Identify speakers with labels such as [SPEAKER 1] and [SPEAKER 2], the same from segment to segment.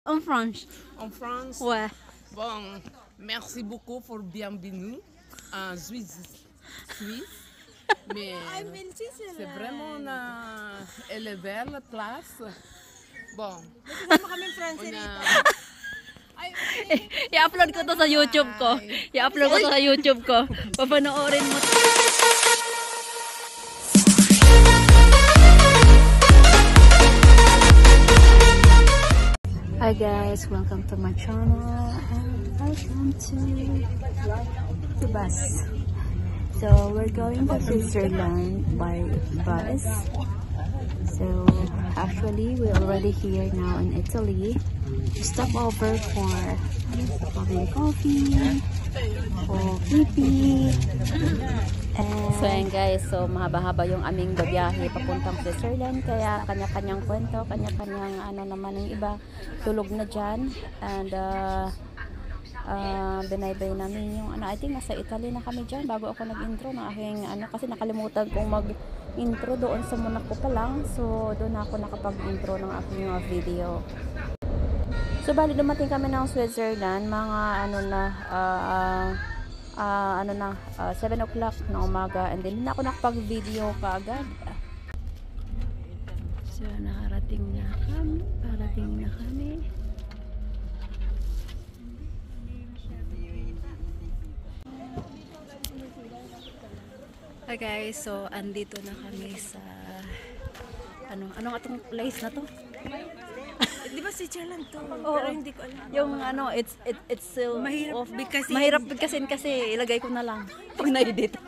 [SPEAKER 1] En France.
[SPEAKER 2] En France?
[SPEAKER 1] Ouais.
[SPEAKER 2] Bon, merci beaucoup pour bienvenue en Suisse. Mais c'est vraiment elle est belle place. Bon,
[SPEAKER 1] I-upload ko to sa YouTube ko. I-upload ko to sa YouTube ko. Papanoorin mo. Hi guys, welcome to my channel and welcome to the bus. So we're going to Switzerland by bus. So actually we're already here now in Italy. Stop over for having coffee, for pipi. So yan guys, so mahaba-haba yung aming babiyahe papuntang Switzerland, kaya kanya-kanyang kwento, kanya-kanyang ano naman ng iba, tulog na dyan. And binaybay namin yung ano, I think nasa Italy na kami dyan bago ako nag-intro ng aking ano, kasi nakalimutan kong mag-intro doon sa Monaco pa lang. So doon ako nakapag-intro ng aking video. So bali dumating kami ng Switzerland mga ano na 7 o'clock na umaga, and then hindi na ako nakapag-video kaagad. So nakarating na kami. Hi guys, so andito na kami sa ano atong place na to?
[SPEAKER 3] Di ba si Switzerland to?
[SPEAKER 1] Oo,
[SPEAKER 3] pero hindi ko alam.
[SPEAKER 1] yung ano, it's still
[SPEAKER 3] Mahirap
[SPEAKER 1] bigkasin kasi ilagay ko na lang pag na-edit.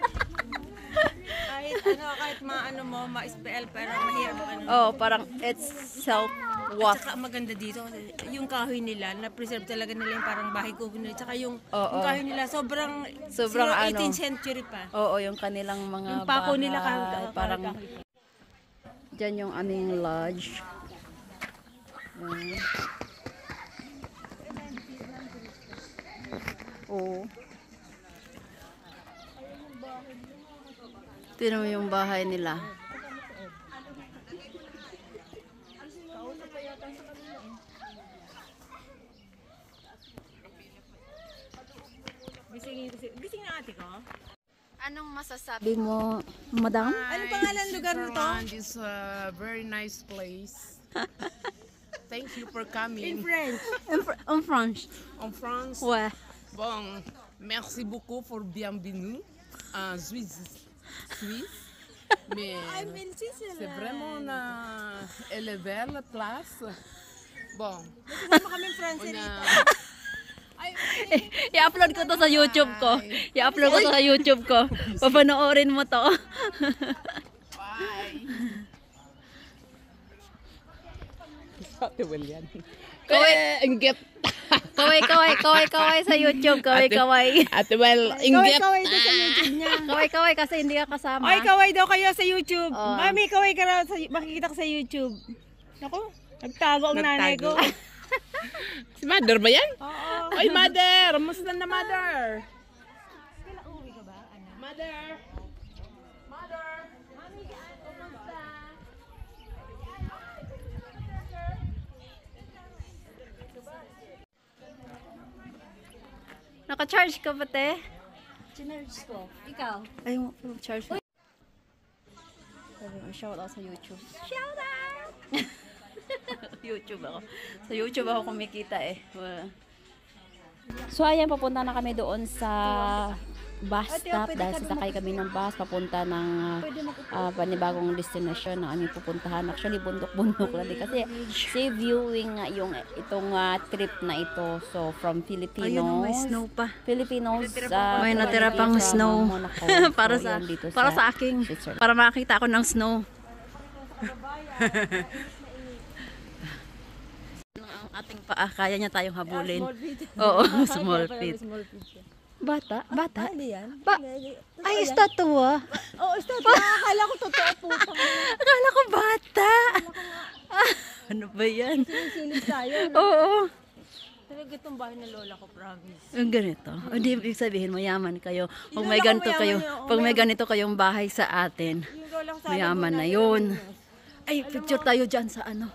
[SPEAKER 3] kahit ma-spell pero mahirap ano.
[SPEAKER 1] Oh, parang it's self-wash.
[SPEAKER 3] Tsaka maganda dito kasi yung kahoy nila, na-preserve talaga nila yung parang bahay kubo nila. Tsaka yung kahoy nila sobrang 18th century pa.
[SPEAKER 1] Oo, yung kanilang mga
[SPEAKER 3] Yung pako
[SPEAKER 1] bahay,
[SPEAKER 3] nila
[SPEAKER 1] parang dyan yung aming lodge. Oo. Tignan mo yung bahay nila.
[SPEAKER 3] Gising na ate ko.
[SPEAKER 1] Anong masasabi mo, madam?
[SPEAKER 3] Anong pangalan lugar nito?
[SPEAKER 2] It's a very nice place. Thank you for coming.
[SPEAKER 3] In French.
[SPEAKER 1] En France.
[SPEAKER 2] En France?
[SPEAKER 1] Ouais.
[SPEAKER 2] Bon, merci beaucoup pour bienvenue en Suisse. Mais c'est vraiment elle est belle place. Bon,
[SPEAKER 3] Kasama kami France
[SPEAKER 1] I-upload ko to sa YouTube ko. I-upload ko to sa YouTube ko. Papanoorin mo to.
[SPEAKER 2] bye. Ate William. Inggit.
[SPEAKER 1] Kaway sa YouTube. Kaway.
[SPEAKER 2] Ate Well, inggit.
[SPEAKER 3] Kaway daw sa YouTube niya.
[SPEAKER 1] Kaway kasi hindi ka kasama.
[SPEAKER 3] Ay, kaway daw kayo sa YouTube.
[SPEAKER 1] Oh.
[SPEAKER 3] Mami, kaway ka raw, makikita ko sa YouTube. Naku, nagtago ang nanay ko.
[SPEAKER 2] Si Mother ba yan?
[SPEAKER 3] Oo.
[SPEAKER 2] Oy, Mother! Musta na, Mother?
[SPEAKER 3] Kailan uwi ka ba, anak?
[SPEAKER 2] Mother! Mother!
[SPEAKER 3] Mami, kumusta?
[SPEAKER 1] Naka-charge ka ba, te?
[SPEAKER 3] Chinarge ko. Ikaw?
[SPEAKER 1] Ay, charge mo. Shout out sa YouTube.
[SPEAKER 3] Shout out!
[SPEAKER 1] YouTube ako. Sa YouTube ako kumikita eh. So ayan, papunta na kami doon sa bus stop dahil sasakay kami ng bus papunta ng panibagong destination na aming pupuntahan. Actually, bundok-bundok lang din kasi sea viewing nga yung itong trip na ito. So from Filipinos.
[SPEAKER 3] Ayun, may snow pa.
[SPEAKER 1] Filipinos.
[SPEAKER 3] May natira pang snow.
[SPEAKER 1] para sa aking, para makita ako ng snow. Ang ating paa, kaya niya tayong habulin. Oo, small feet. Bata?
[SPEAKER 3] Ano yan?
[SPEAKER 1] Ay, estatwa.
[SPEAKER 3] Oo, estatwa. Akala ko totoo po.
[SPEAKER 1] Akala ko bata. Ano ba yan?
[SPEAKER 3] Silip tayo.
[SPEAKER 1] Oo.
[SPEAKER 3] Talaga itong bahay ng lola ko, promise.
[SPEAKER 1] Ang ganito. Hindi ibig sabihin, mayaman kayo. Pag may ganito kayo, pag may ganito kayong bahay sa atin,
[SPEAKER 3] Yung lola ko sa
[SPEAKER 1] mayaman na yun. Ay, picture tayo dyan sa ano.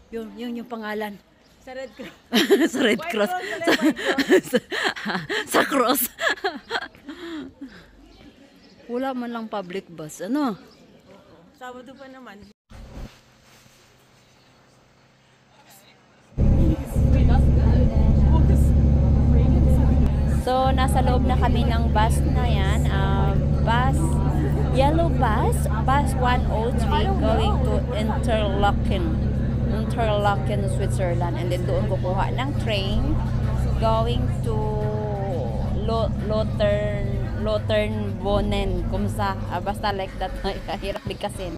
[SPEAKER 1] Yun yung pangalan.
[SPEAKER 3] Sa Red Cross.
[SPEAKER 1] Sa Red Cross. Sa cross. Wala man lang public bus, ano?
[SPEAKER 3] Sabado pa naman.
[SPEAKER 1] So, nasa loob na kami ng bus na yan. Yellow bus, bus 103 going to Interlaken, Switzerland. And then doon kukuha ng train going to Lauterbrunnen, kumsa. Basta like that, hirap bigkasin.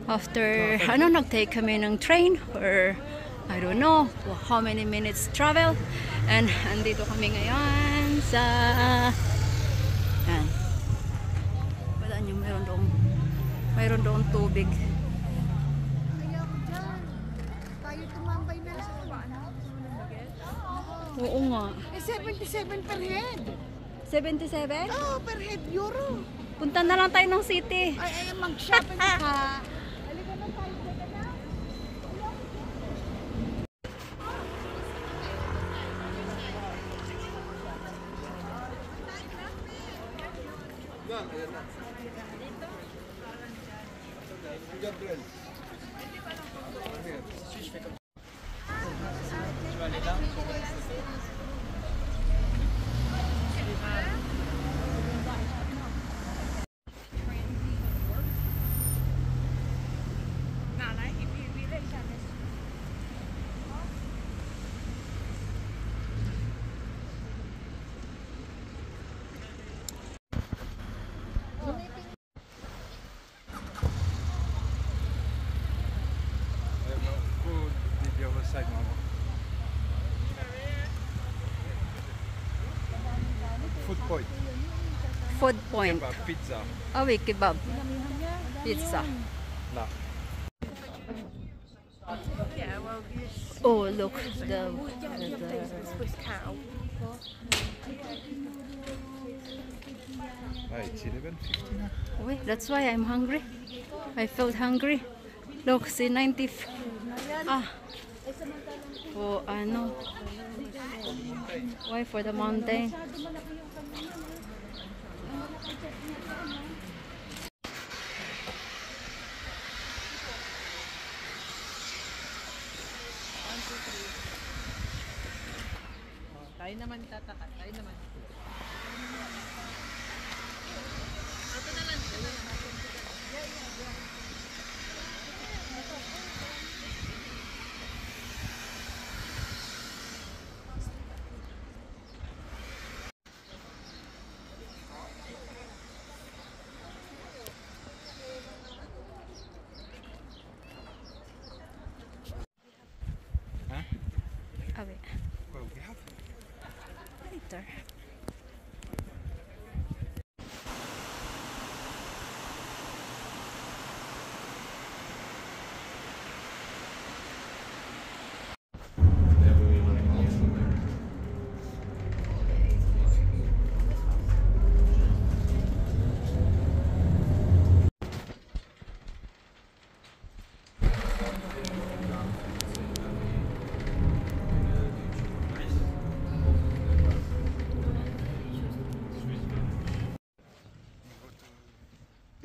[SPEAKER 1] After, nag-take kami ng train or I don't know how many minutes travel. And andito kami ngayon sa yan. Palaan nyo, mayroon doon tubig.
[SPEAKER 4] Kaya ako dyan. Tayo tumambay na lang.
[SPEAKER 1] Oo nga.
[SPEAKER 4] 77 per head.
[SPEAKER 1] 77?
[SPEAKER 4] Oh, per head euro.
[SPEAKER 1] Punta na lang tayo ng city.
[SPEAKER 4] Ay, mag-shopping ka. Halika na tayo. Halika na.
[SPEAKER 5] Food point.
[SPEAKER 1] Food point.
[SPEAKER 5] Kebab, pizza.
[SPEAKER 1] Oh, wait, kebab. Pizza.
[SPEAKER 5] No.
[SPEAKER 3] Yeah, well,
[SPEAKER 1] Oh, look.
[SPEAKER 3] Swiss cow.
[SPEAKER 5] It's 11:50.
[SPEAKER 1] Wait, that's why I'm hungry. I felt hungry. Look, see 90. Oh, ano. Why for the mountain?
[SPEAKER 2] Tayo naman tatakat. Tayo naman.
[SPEAKER 1] Oh, wait.
[SPEAKER 5] Well, we have.
[SPEAKER 1] Later.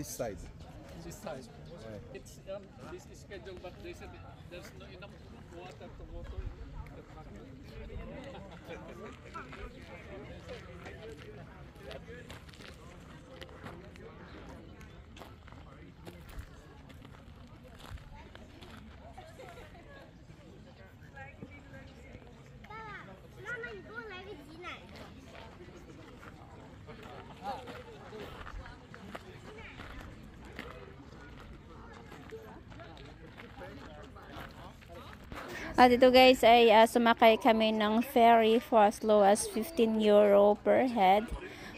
[SPEAKER 5] This side.
[SPEAKER 6] This side. It's this is scheduled, but they said there's no enough water to go to the market.
[SPEAKER 1] At ito guys ay sumakay kami ng ferry for as low as 15 euro per head.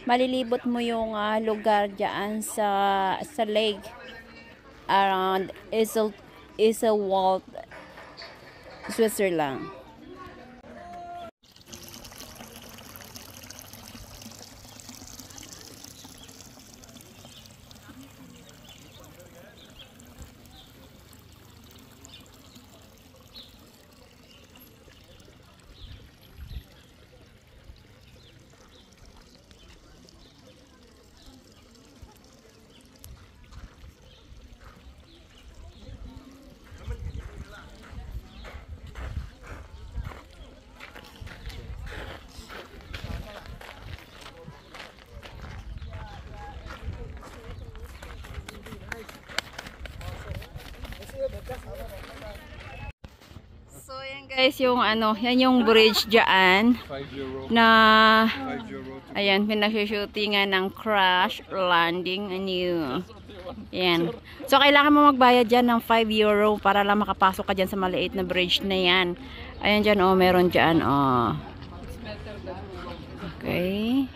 [SPEAKER 1] Malilibot mo yung lugar dyan sa lake around Iselwald, Switzerland. So yan guys yung yan yung bridge diyan
[SPEAKER 5] 5 euro.
[SPEAKER 1] na
[SPEAKER 5] 5 euro.
[SPEAKER 1] ayan pinag-shootingan ng crash landing yan. So kailangan mo magbayad diyan ng 5 euro para lang makapasok ka diyan sa maliit na bridge na yan. Ayan diyan meron diyan Okay.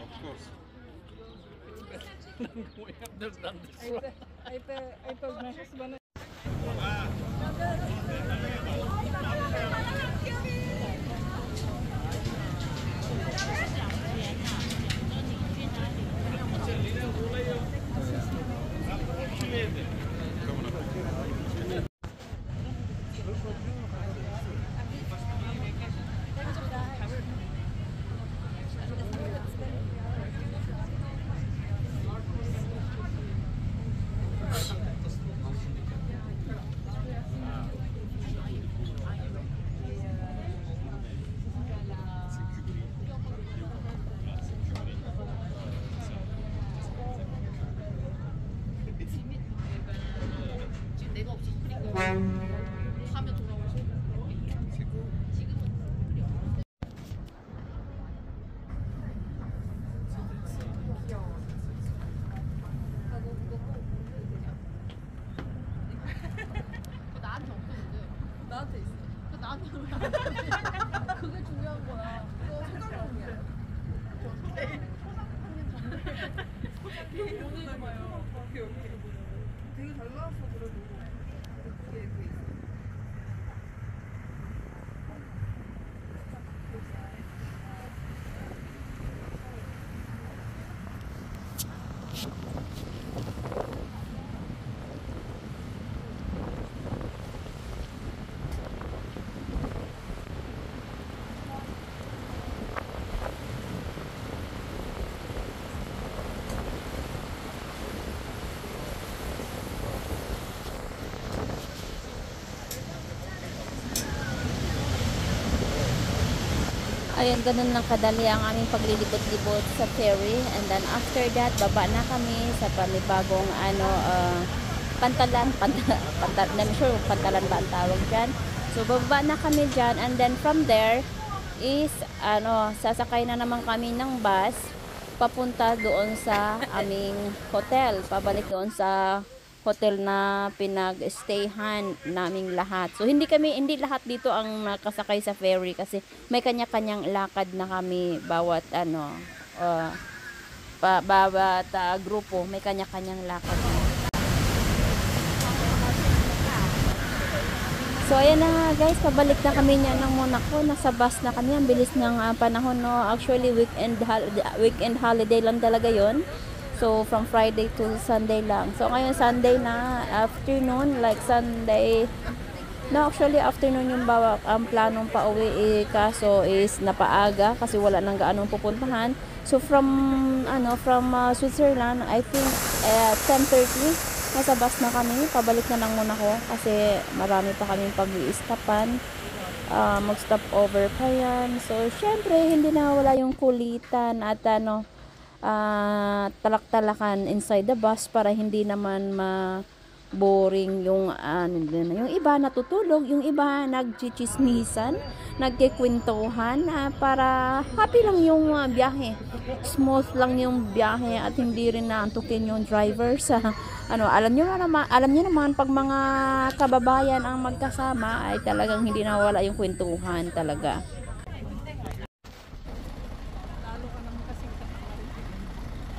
[SPEAKER 1] Ayan, ganun lang kadali ang aming paglilibot-libot sa ferry. And then after that, baba na kami sa panibagong pantalan ba ang tawag dyan. So bababa na kami dyan, and then from there is sasakay na naman kami ng bus papunta doon sa aming hotel, pabalik doon sa hotel na pinag-stayhan naming lahat. So hindi lahat dito ang nakasakay sa ferry kasi may kanya-kanyang lakad na kami bawat bawat grupo, may kanya-kanyang lakad. So ayan na nga guys, pabalik na kami niya ng Monaco. Nasa bus na kami, ang bilis ng panahon, no. Actually weekend holiday lang talaga yon. So from Friday to Sunday lang. So ngayon Sunday na afternoon, like Sunday. No, actually afternoon yung ang planong pauwi kaso is napaaga kasi wala nang gaanong pupuntahan. So from Switzerland, I think 10:30 nasa bus na kami, pabalik na lang muna ako kasi marami pa kaming pag-i-stopan. mag-stop over pa yan. So, syempre, hindi na wala yung kulitan at talak-talakan inside the bus para hindi naman boring yung yung iba natutulog, yung iba nagchichismisan, nagkikwentuhan para happy lang yung biyahe. Smooth lang yung biyahe at hindi rin naantukin yung driver sa alam niyo naman pag mga kababayan ang magkasama ay talagang hindi nawala yung kwentuhan talaga.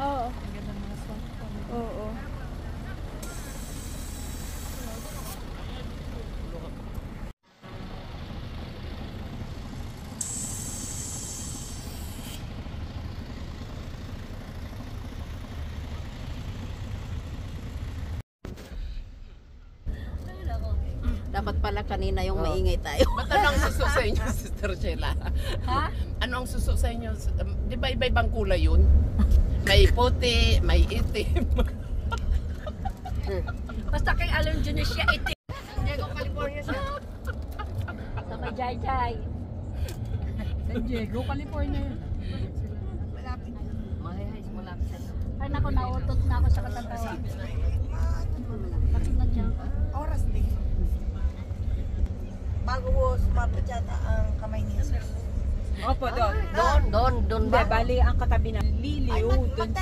[SPEAKER 1] Oo. Oo. Dapat pala kanina yung maingay tayo.
[SPEAKER 2] Ba't ano ang suso sa inyo, Sister Sheila? Ha? Ano ang suso sa inyo? Di ba iba-ibang kulay yun? May puti, may itim.
[SPEAKER 3] Basta kay Alan Junior siya itim.
[SPEAKER 4] Diego, California siya.
[SPEAKER 1] Sa may jay-jay.
[SPEAKER 2] San Diego, California.
[SPEAKER 4] Malapit.
[SPEAKER 1] Ay naku, nautot na ako sa katawan. Bakit na dyan?
[SPEAKER 4] Oras din. Bago sumapit yata ang kamay niya.
[SPEAKER 3] Opo, doon.
[SPEAKER 1] Doon ba?
[SPEAKER 3] Bali, ang katabi ng Liliw. Doon